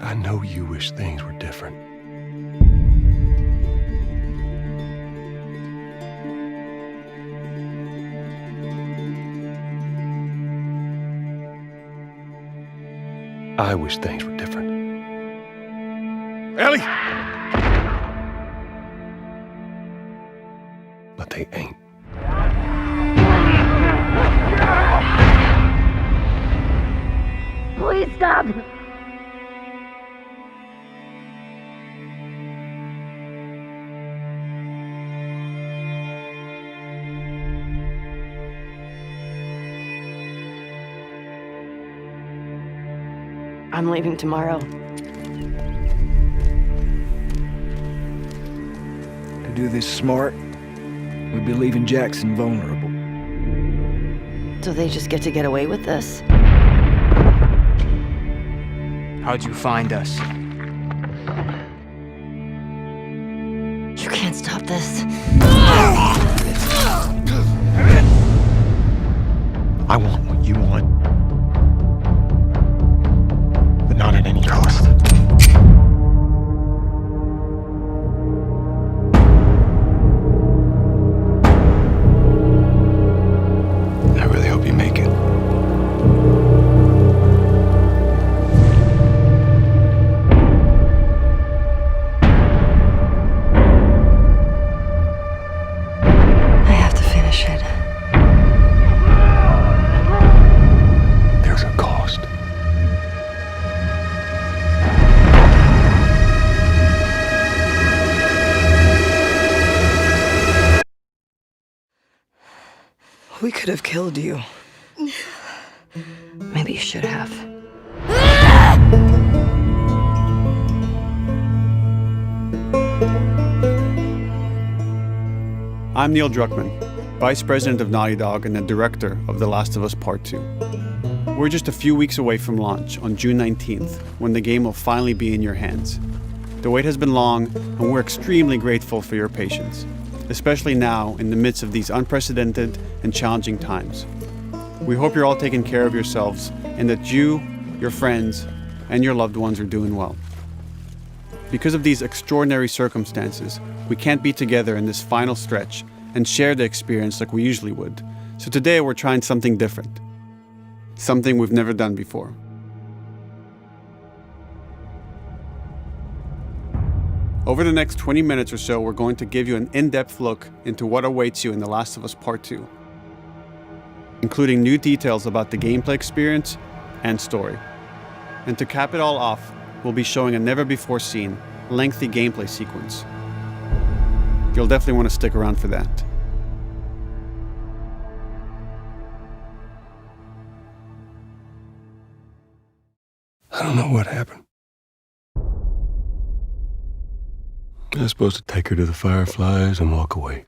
I know you wish things were different. I wish things were different. Ellie! But they ain't. Please stop! I'm leaving tomorrow. To do this smart, we'd be leaving Jackson vulnerable. So they just get to get away with this? How'd you find us? You can't stop this. I want what you want. But not at any cost. I really hope you make it. I have to finish it. There's a cost. We could have killed you. Maybe you should have. I'm Neil Druckmann, Vice President of Naughty Dog and the Director of The Last of Us Part 2. We're just a few weeks away from launch on June 19th, when the game will finally be in your hands. The wait has been long, and we're extremely grateful for your patience, especially now in the midst of these unprecedented and challenging times. We hope you're all taking care of yourselves and that you, your friends, and your loved ones are doing well. Because of these extraordinary circumstances, we can't be together in this final stretch and share the experience like we usually would. So today we're trying something different. Something we've never done before. Over the next 20 minutes or so, we're going to give you an in-depth look into what awaits you in The Last of Us Part 2, including new details about the gameplay experience and story. And to cap it all off, we'll be showing a never-before-seen, lengthy gameplay sequence. You'll definitely want to stick around for that. I don't know what happened. I was supposed to take her to the Fireflies and walk away.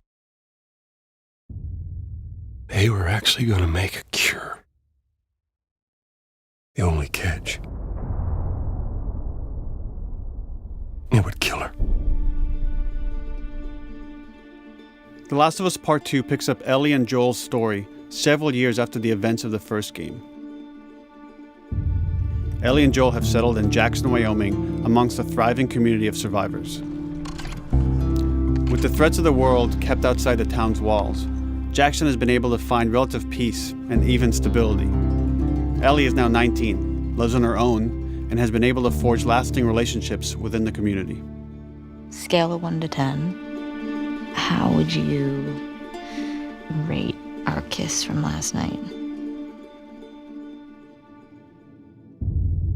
They were actually going to make a cure. The only catch, it would kill her. The Last of Us Part 2 picks up Ellie and Joel's story several years after the events of the first game. Ellie and Joel have settled in Jackson, Wyoming, amongst a thriving community of survivors. With the threats of the world kept outside the town's walls, Jackson has been able to find relative peace and even stability. Ellie is now 19, lives on her own, and has been able to forge lasting relationships within the community. Scale of 1 to 10, how would you rate our kiss from last night?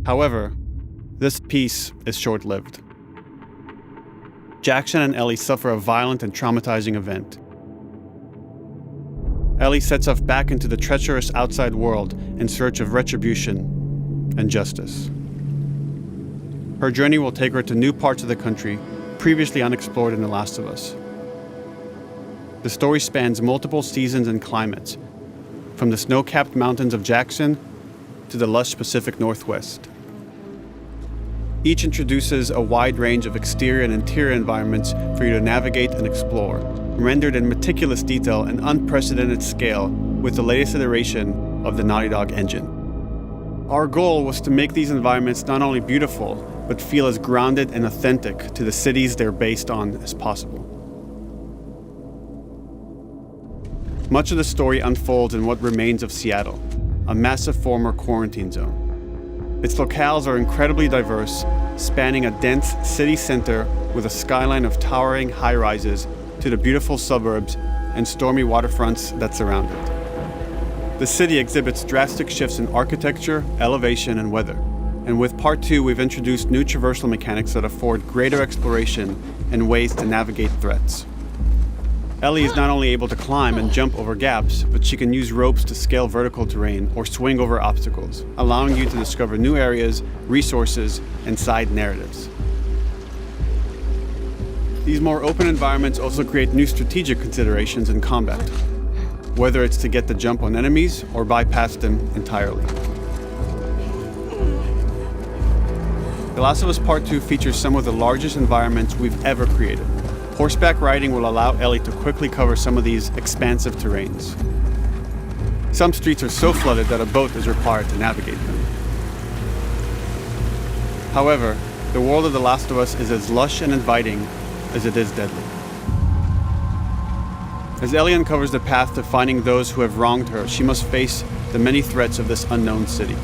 However, this peace is short-lived. Jackson and Ellie suffer a violent and traumatizing event. Ellie sets off back into the treacherous outside world in search of retribution and justice. Her journey will take her to new parts of the country previously unexplored in The Last of Us. The story spans multiple seasons and climates, from the snow-capped mountains of Jackson to the lush Pacific Northwest. Each introduces a wide range of exterior and interior environments for you to navigate and explore, rendered in meticulous detail and unprecedented scale with the latest iteration of the Naughty Dog engine. Our goal was to make these environments not only beautiful, but feel as grounded and authentic to the cities they're based on as possible. Much of the story unfolds in what remains of Seattle, a massive former quarantine zone. Its locales are incredibly diverse, spanning a dense city center with a skyline of towering high-rises to the beautiful suburbs and stormy waterfronts that surround it. The city exhibits drastic shifts in architecture, elevation, and weather. And with Part 2, we've introduced new traversal mechanics that afford greater exploration and ways to navigate threats. Ellie is not only able to climb and jump over gaps, but she can use ropes to scale vertical terrain or swing over obstacles, allowing you to discover new areas, resources, and side narratives. These more open environments also create new strategic considerations in combat, whether it's to get the jump on enemies or bypass them entirely. The Last of Us Part 2 features some of the largest environments we've ever created. Horseback riding will allow Ellie to quickly cover some of these expansive terrains. Some streets are so flooded that a boat is required to navigate them. However, the world of The Last of Us is as lush and inviting as it is deadly. As Ellie uncovers the path to finding those who have wronged her, she must face the many threats of this unknown city.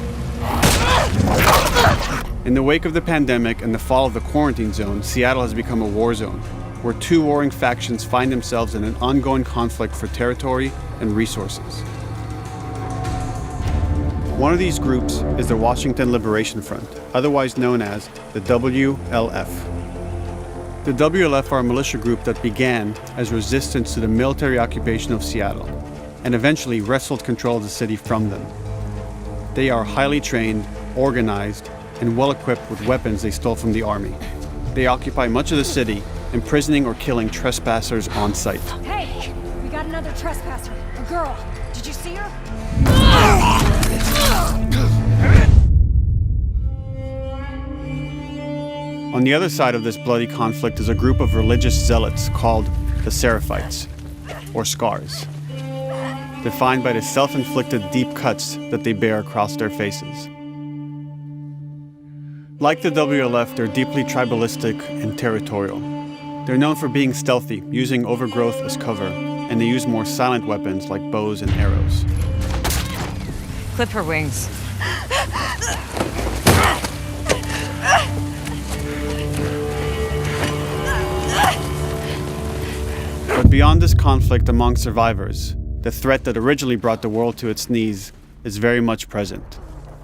In the wake of the pandemic and the fall of the quarantine zone, Seattle has become a war zone, where two warring factions find themselves in an ongoing conflict for territory and resources. One of these groups is the Washington Liberation Front, otherwise known as the WLF. The WLF are a militia group that began as resistance to the military occupation of Seattle, and eventually wrestled control of the city from them. They are highly trained, organized, and well-equipped with weapons they stole from the army. They occupy much of the city, imprisoning or killing trespassers on sight. Hey, we got another trespasser, a girl. Did you see her? On the other side of this bloody conflict is a group of religious zealots called the Seraphites, or Scars, defined by the self-inflicted deep cuts that they bear across their faces. Like the WLF, they're deeply tribalistic and territorial. They're known for being stealthy, using overgrowth as cover, and they use more silent weapons like bows and arrows. Clip her wings. But beyond this conflict among survivors, the threat that originally brought the world to its knees is very much present.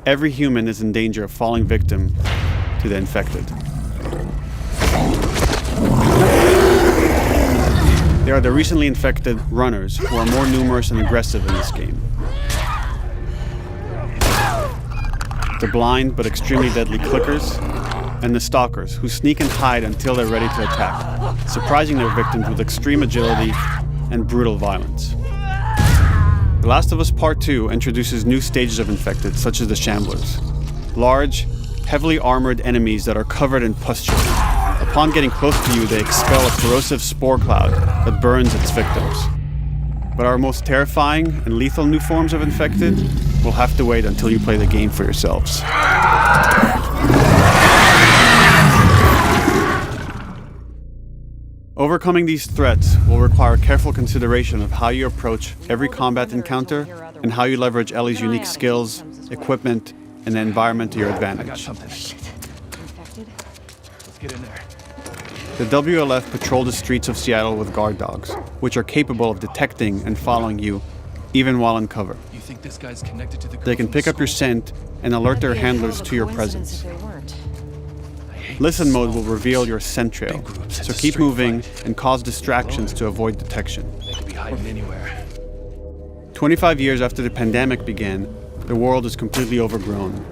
Every human is in danger of falling victim to the infected. They are the recently infected runners, who are more numerous and aggressive in this game. The blind but extremely deadly clickers, and the stalkers, who sneak and hide until they're ready to attack, surprising their victims with extreme agility and brutal violence. The Last of Us Part 2 introduces new stages of infected, such as the Shamblers. Large, heavily armored enemies that are covered in pustule. Upon getting close to you, they expel a corrosive spore cloud that burns its victims. But our most terrifying and lethal new forms of infected will have to wait until you play the game for yourselves. Overcoming these threats will require careful consideration of how you approach every combat encounter and how you leverage Ellie's unique skills, equipment, and the environment to your advantage. Let's get in there. The WLF patrol the streets of Seattle with guard dogs, which are capable of detecting and following you, even while in cover. You think this guy's connected to the girl They can from pick the up your school? scent and alert their handlers to your presence. Listen mode will reveal your scent trail, so keep moving and cause distractions to avoid detection. They could be hiding anywhere. 25 years after the pandemic began, the world is completely overgrown.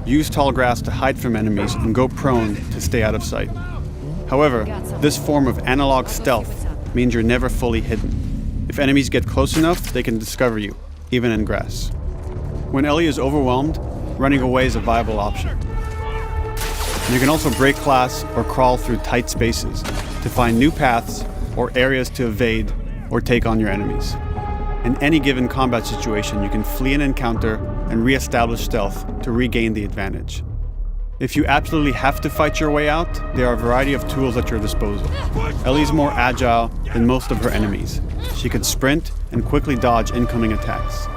Use tall grass to hide from enemies and go prone to stay out of sight. However, this form of analog stealth means you're never fully hidden. If enemies get close enough, they can discover you, even in grass. When Ellie is overwhelmed, running away is a viable option. You can also break glass or crawl through tight spaces to find new paths or areas to evade or take on your enemies. In any given combat situation, you can flee an encounter and re-establish stealth to regain the advantage. If you absolutely have to fight your way out, there are a variety of tools at your disposal. Ellie's more agile than most of her enemies. She can sprint and quickly dodge incoming attacks.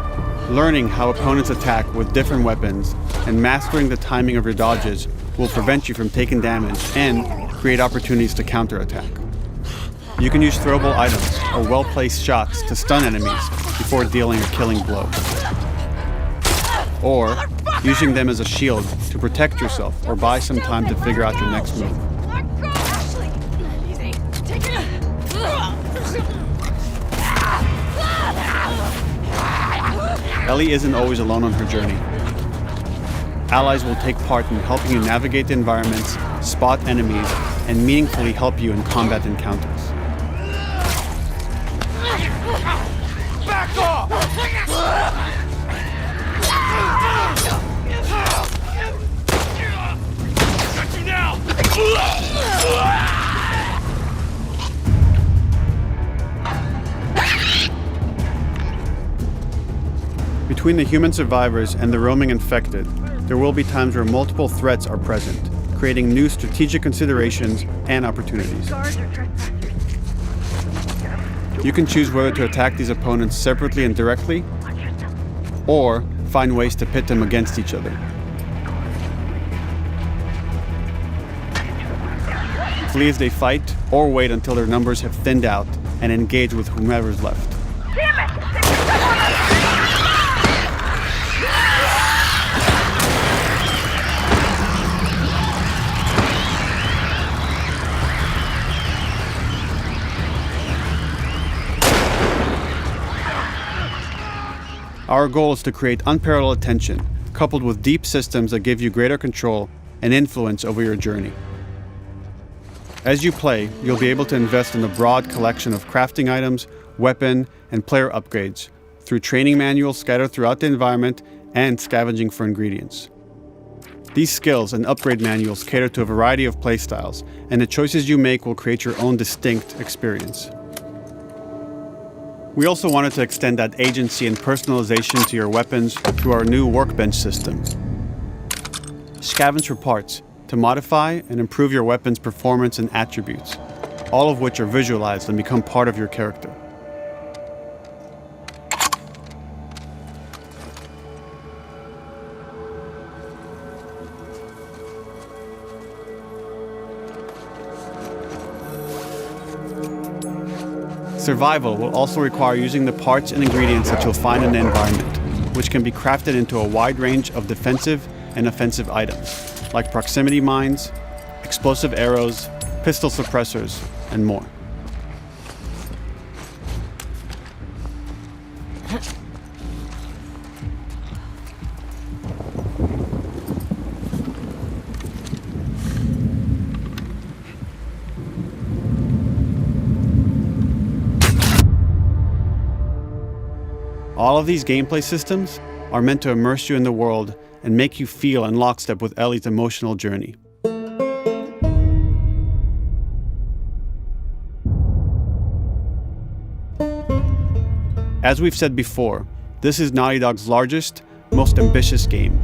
Learning how opponents attack with different weapons and mastering the timing of your dodges will prevent you from taking damage and create opportunities to counterattack. You can use throwable items or well-placed shots to stun enemies before dealing a killing blow. Or using them as a shield to protect yourself or buy some time to figure out your next move. Ellie isn't always alone on her journey. Allies will take part in helping you navigate the environments, spot enemies, and meaningfully help you in combat encounters. Back off! Got you now! Between the human survivors and the roaming infected, there will be times where multiple threats are present, creating new strategic considerations and opportunities. You can choose whether to attack these opponents separately and directly, or find ways to pit them against each other. Flee as they fight, or wait until their numbers have thinned out and engage with whomever's left. Our goal is to create unparalleled tension, coupled with deep systems that give you greater control and influence over your journey. As you play, you'll be able to invest in a broad collection of crafting items, weapon, and player upgrades through training manuals scattered throughout the environment and scavenging for ingredients. These skills and upgrade manuals cater to a variety of playstyles, and the choices you make will create your own distinct experience. We also wanted to extend that agency and personalization to your weapons through our new workbench system. Scavenge for parts to modify and improve your weapon's performance and attributes, all of which are visualized and become part of your character. Survival will also require using the parts and ingredients that you'll find in the environment, which can be crafted into a wide range of defensive and offensive items, like proximity mines, explosive arrows, pistol suppressors, and more. All of these gameplay systems are meant to immerse you in the world and make you feel in lockstep with Ellie's emotional journey. As we've said before, this is Naughty Dog's largest, most ambitious game.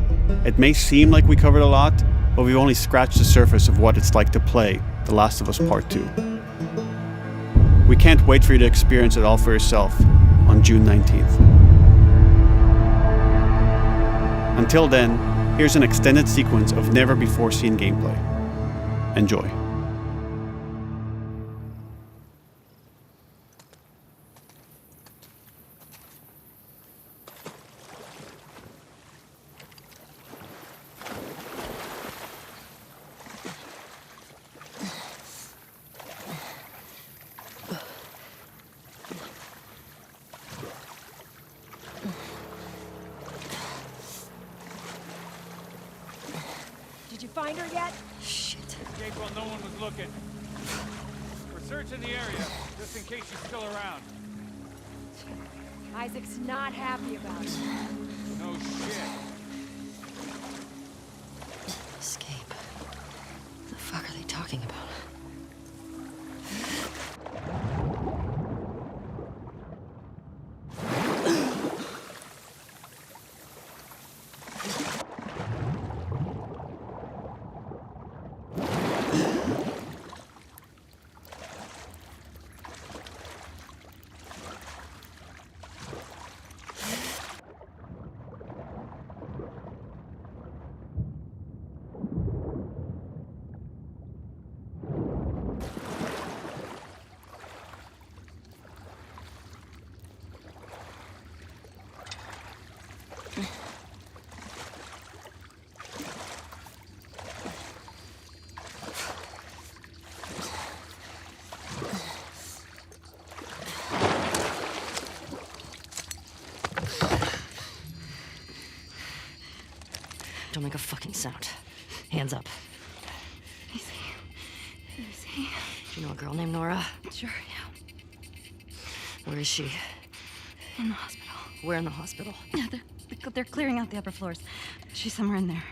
It may seem like we covered a lot, but we've only scratched the surface of what it's like to play The Last of Us Part 2. We can't wait for you to experience it all for yourself on June 19th. Until then, here's an extended sequence of never-before-seen gameplay. Enjoy. Did you find her yet? Shit. Escape while no one was looking. We're searching the area, just in case she's still around. Isaac's not happy about it. No shit. Escape. What the fuck are they talking about? Don't make a fucking sound. Hands up. Easy. Do you know a girl named Nora? Sure, yeah. Where is she? In the hospital. Where in the hospital? Yeah, they're clearing out the upper floors. She's somewhere in there.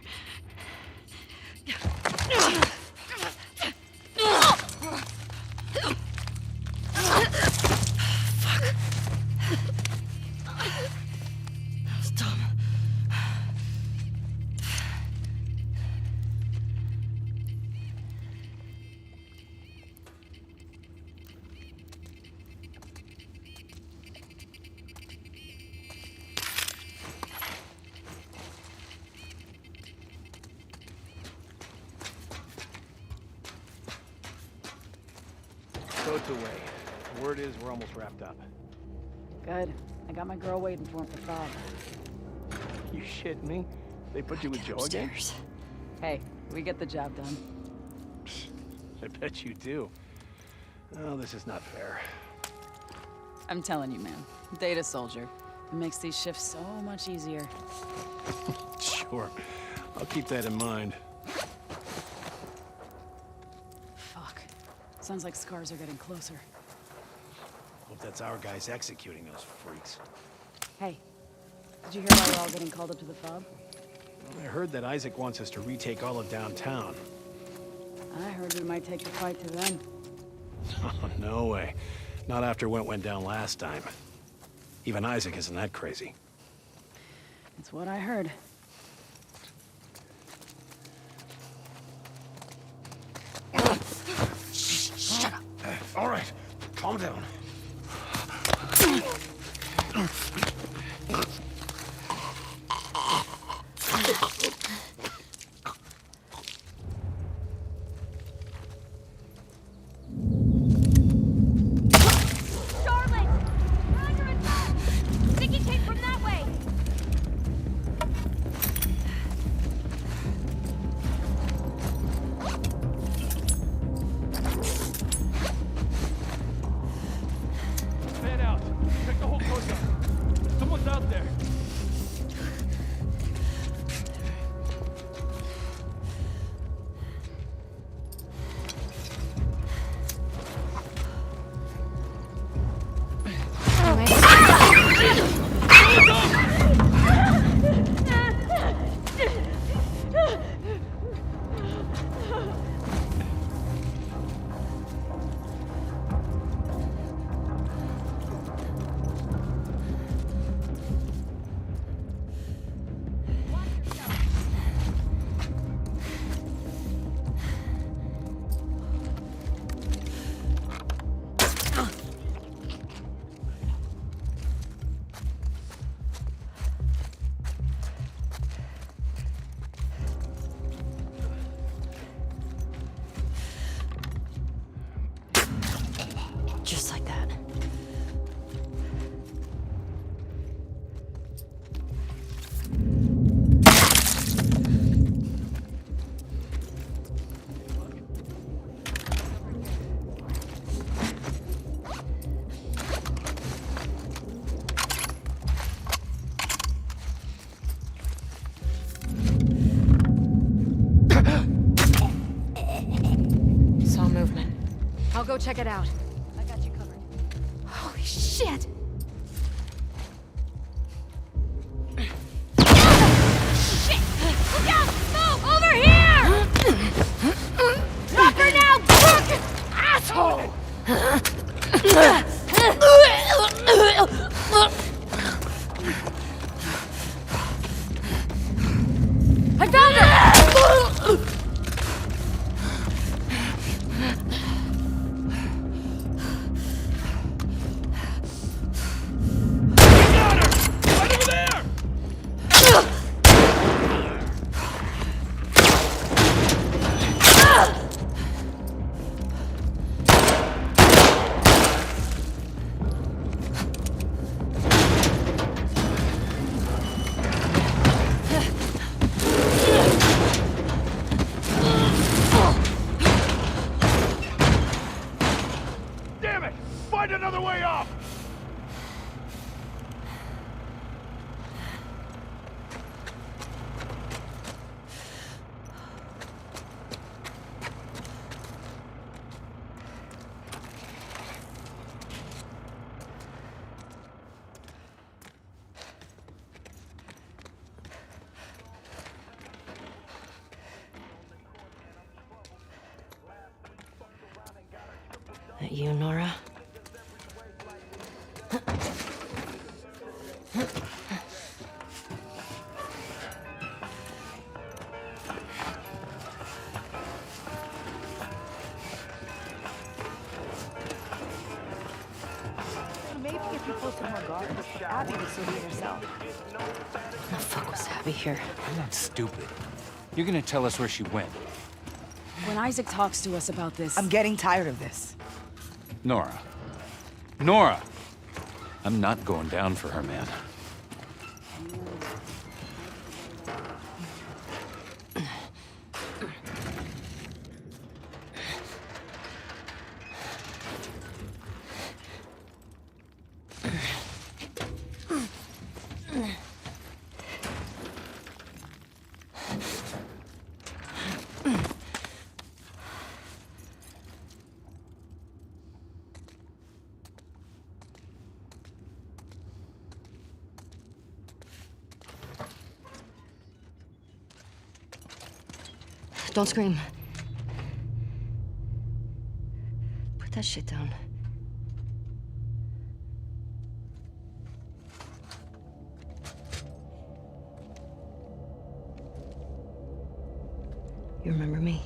That was dumb. Boat's away. The word is we're almost wrapped up. Good. I got my girl waiting for him for Bob. You shitting me? They put you with Joe again? Upstairs. Hey, we get the job done. I bet you do. Oh, this is not fair. I'm telling you, man. Data soldier. It makes these shifts so much easier. Sure. I'll keep that in mind. Fuck. Sounds like scars are getting closer. Hope that's our guys executing those freaks. Hey, did you hear why we're all getting called up to the fob? I heard that Isaac wants us to retake all of downtown. I heard we might take the fight to them. Oh, no way. Not after what went down last time. Even Isaac isn't that crazy. That's what I heard. Shut up. All right, calm down. Charlotte! Roger and Bob! Sticky tape from that way! Fan out. Check the whole coast out. Someone's out there. Just like that. Saw movement. I'll go check it out. I got you covered. Holy shit! Shit! Look out! Move! Over here! Drop her now! Crook! Asshole! I found her! That you, Nora? Maybe if you posted more guards, Abby would still be herself. The fuck was Abby here? I'm not stupid. You're gonna tell us where she went. When Isaac talks to us about this... I'm getting tired of this. Nora. Nora! I'm not going down for her, man. Don't scream. Put that shit down. You remember me?